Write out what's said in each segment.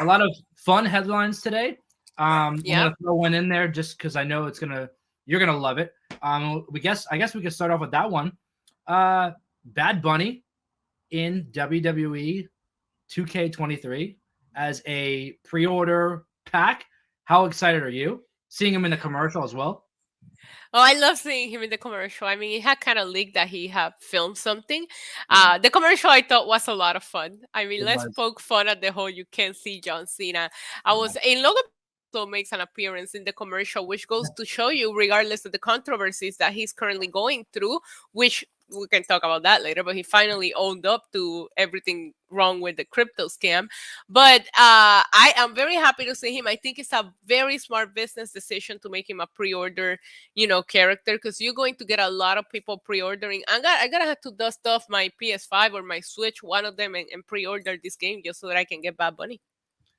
a lot of fun headlines today. I'm Yeah. gonna throw one in there just because I know you're gonna love it. I guess we could start off with that one. Bad Bunny in WWE 2K23 as a pre-order pack. How excited are you? Seeing him in the commercial as well. Oh, I love seeing him in the commercial. I mean, it had kind of leaked that he had filmed something. Yeah, The commercial I thought was a lot of fun. I mean, it let's was. poke fun at the whole "you can't see John Cena." I Yeah. was in Logan also makes an appearance in the commercial, which goes to show you, regardless of the controversies that he's currently going through, which we can talk about that later. But he finally owned up to everything wrong with the crypto scam. But I am very happy to see him. I think it's a very smart business decision to make him a pre-order, character, because you're going to get a lot of people pre-ordering. I gotta have to dust off my PS5 or my Switch, one of them, and pre-order this game just so that I can get Bad Bunny.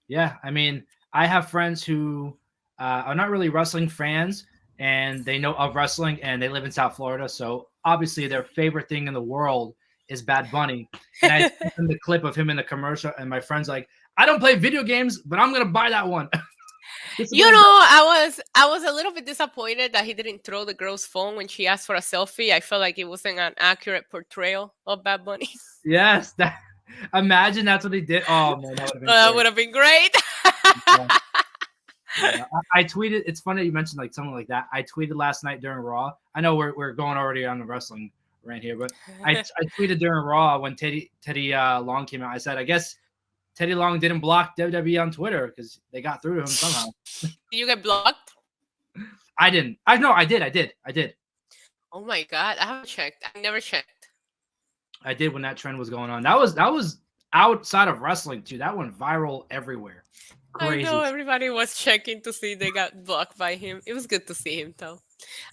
Yeah, I mean, I have friends who are not really wrestling fans, and they know of wrestling, and they live in South Florida. So obviously, their favorite thing in the world is Bad Bunny. And I sent them the clip of him in the commercial, and my friend's like, "I don't play video games, but I'm gonna buy that one." This is You what know, I was a little bit disappointed that he didn't throw the girl's phone when she asked for a selfie. I felt like it wasn't an accurate portrayal of Bad Bunny. yes, that. Imagine that's what he did. Oh man, that would have been That great. would have been great. Yeah. Yeah, I tweeted. It's funny you mentioned like something like that. I tweeted last night during Raw. I know we're going already on the wrestling rant here, but I tweeted during Raw when Teddy Long came out. I said, I guess Teddy Long didn't block WWE on Twitter because they got through to him somehow. Did you get blocked? I didn't. I no, I did. I did. I did. Oh my god, I haven't checked. I never checked. I did when that trend was going on. That was outside of wrestling too. That went viral everywhere. I know Crazy. everybody was checking to see they got blocked by him. It was good to see him though.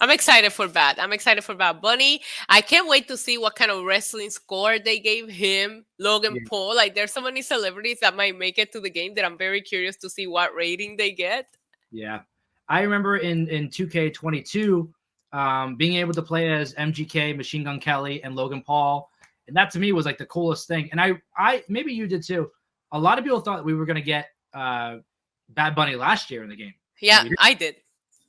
I'm excited for Bad. I'm excited for Bad Bunny. I can't wait to see what kind of wrestling score they gave him, Logan Yeah. Paul. Like there's so many celebrities that might make it to the game that I'm very curious to see what rating they get. Yeah. I remember in 2K22 being able to play as MGK, Machine Gun Kelly, and Logan Paul. And that to me was like the coolest thing. And I maybe you did too. A lot of people thought we were going to get Bad Bunny last year in the game. Yeah, I did.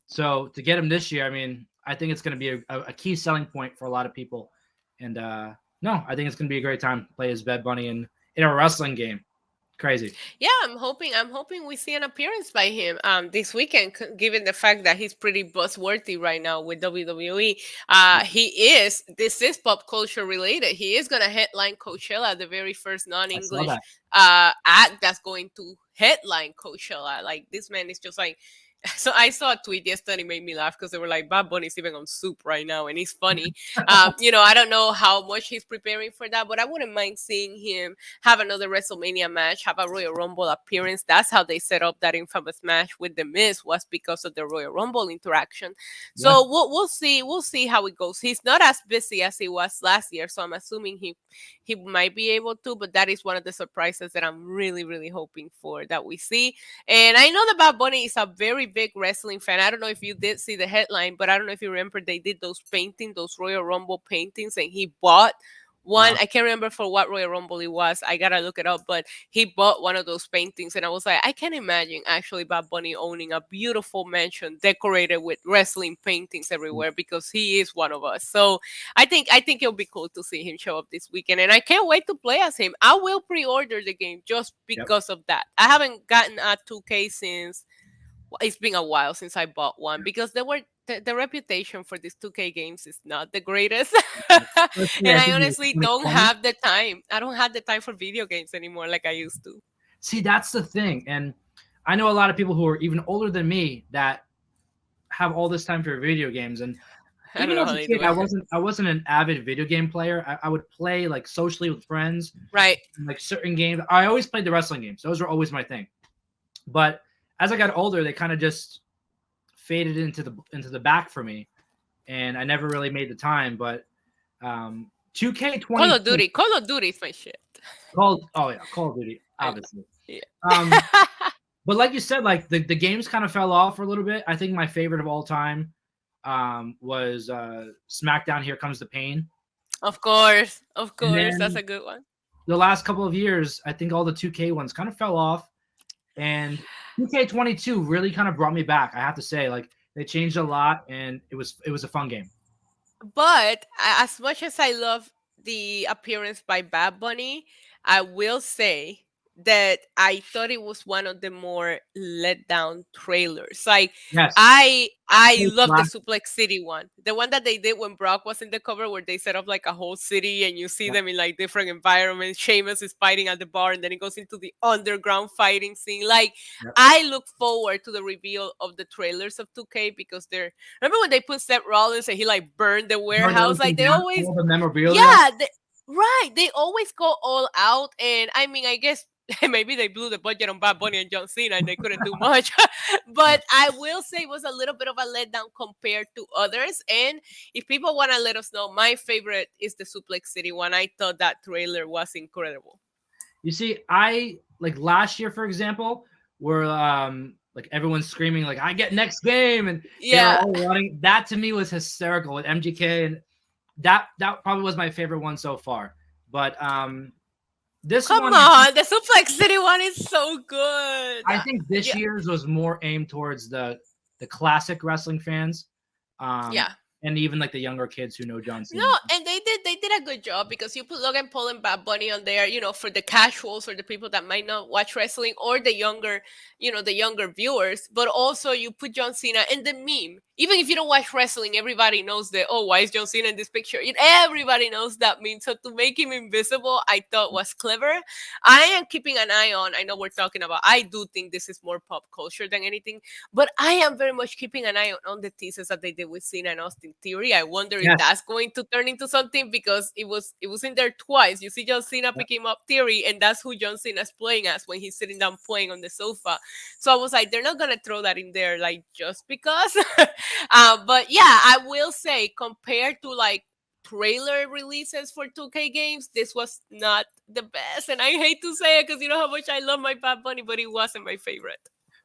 So to get him this year, I mean, I think it's going to be a key selling point for a lot of people. And no, I think it's going to be a great time to play as Bad Bunny in a wrestling game. Crazy. Yeah, I'm hoping we see an appearance by him this weekend, given the fact that he's pretty buzzworthy right now with WWE. This is pop culture related. He is gonna headline Coachella, the very first I saw non-English that. act that's going to headline Coachella. Like this man is just like, so I saw a tweet yesterday, made me laugh because they were like, Bad Bunny's even on soup right now, and he's funny. I don't know how much he's preparing for that, but I wouldn't mind seeing him have another WrestleMania match, have a Royal Rumble appearance. That's how they set up that infamous match with The Miz, was because of the Royal Rumble interaction. Yeah. So we'll see. We'll see how it goes. He's not as busy as he was last year, so I'm assuming he might be able to. But that is one of the surprises that I'm really, really hoping for that we see. And I know that Bad Bunny is a very big wrestling fan. I don't know if you did see the headline, but I don't know if you remember they did those paintings, those Royal Rumble paintings, and he bought one. Wow. I can't remember for what Royal Rumble it was. I gotta look it up, but he bought one of those paintings, and I was like, I can imagine actually Bad Bunny owning a beautiful mansion decorated with wrestling paintings everywhere because he is one of us. So I think it'll be cool to see him show up this weekend, and I can't wait to play as him. I will pre-order the game just Yep. because of that. I haven't gotten a 2K since it's been a while since I bought one because the reputation for these 2K games is not the greatest. Especially, And I I think it was honestly don't 2020. have the time. I don't have the time for video games anymore like I used to. See, that's the thing. And I know a lot of people who are even older than me that have all this time for video games. And I don't even know as how a they kid, do it. I wasn't an avid video game player. I would play like socially with friends, Right. like certain games. I always played the wrestling games. Those were always my thing. But as I got older, they kind of just faded into the back for me, and I never really made the time. But 2K22 Call of Duty is my shit. Call of Duty, I know. obviously. Yeah. Um, but like you said, like the games kind of fell off for a little bit. I think my favorite of all time was SmackDown Here Comes the Pain. Of course. Of And course. That's then a good one. the last couple of years, I think all the 2K ones kind of fell off. And 2K22 really kind of brought me back. I have to say, like they changed a lot, and it was a fun game. But as much as I love the appearance by Bad Bunny, I will say that I thought it was one of the more let down trailers. Like Yes, I so love the flash- Suplex City one. The one that they did when Brock was in the cover where they set up like a whole city and you see yeah, them in like different environments. Sheamus is fighting at the bar and then it goes into the underground fighting scene. Like yeah. I look forward to the reveal of the trailers of 2K because they're remember when they put Seth Rollins and he like burned the Burn warehouse? Like everything they down, always, all the memorabilia. yeah, right. They always go all out. And I mean, I guess maybe they blew the budget on Bad Bunny and John Cena and they couldn't do much. Yeah. But I will say it was a little bit of a letdown compared to others. And if people want to let us know, my favorite is the Suplex City one. I thought that trailer was incredible. You see, I like last year, for example, where like everyone's screaming like I get next game, and they were Yeah. all running. That to me was hysterical with MGK, and that probably was my favorite one so far. But this Come one, on. The Suplex City one is so good. I think this Yeah. year's was more aimed towards the classic wrestling fans. Yeah. And even like the younger kids who know John Cena. No, and they did a good job because you put Logan Paul and Bad Bunny on there, for the casuals or the people that might not watch wrestling or the younger, the younger viewers. But also you put John Cena and the meme. Even if you don't watch wrestling, everybody knows that. Oh, why is John Cena in this picture? Everybody knows that meme. So to make him invisible, I thought was clever. I am keeping an eye on. I know we're talking about. I do think this is more pop culture than anything, but I am very much keeping an eye on the teasers that they did with Cena and Austin Theory. I wonder if Yes. that's going to turn into something because it was in there twice. You see John Cena picking up Theory, and that's who John Cena's playing as when he's sitting down playing on the sofa. So I was like, they're not gonna throw that in there like just because. But yeah, I will say compared to like trailer releases for 2K games, this was not the best. And I hate to say it because you know how much I love my Bad Bunny, but it wasn't my favorite.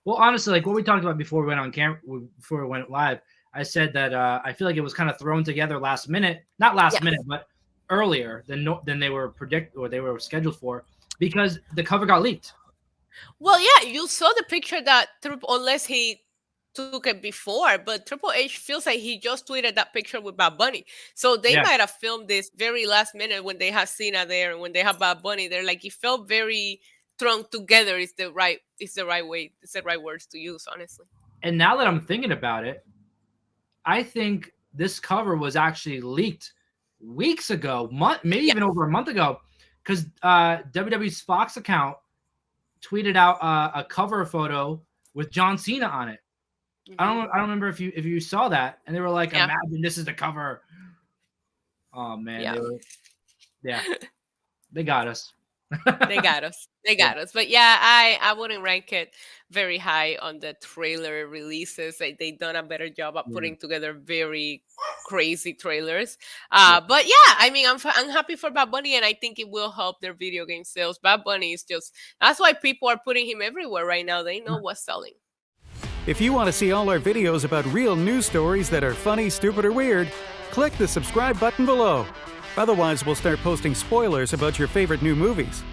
Well, honestly, like what we talked about before we went on camera, before we went live, I said that I feel like it was kind of thrown together last minute, not last minute, but earlier than they were they were scheduled for, because the cover got leaked. Well, yeah, you saw the picture that unless he took it before, but Triple H feels like he just tweeted that picture with Bad Bunny. So they might have filmed this very last minute when they have Cena there and when they have Bad Bunny there. Like it felt very thrown together. It's the right way. It's the right words to use, honestly. And now that I'm thinking about it, I think this cover was actually leaked weeks ago, maybe even over a month ago, because WWE's Fox account tweeted out a cover photo with John Cena on it. Mm-hmm. I don't remember if you saw that, and they were like, "Imagine this is the cover." Oh man, they got us. They got us. They got us. But yeah, I wouldn't rank it very high on the trailer releases. They done a better job of putting together very crazy trailers. But yeah, I mean, I'm happy for Bad Bunny, and I think it will help their video game sales. Bad Bunny is that's why people are putting him everywhere right now. They know what's selling. If you want to see all our videos about real news stories that are funny, stupid, or weird, click the subscribe button below. Otherwise, we'll start posting spoilers about your favorite new movies.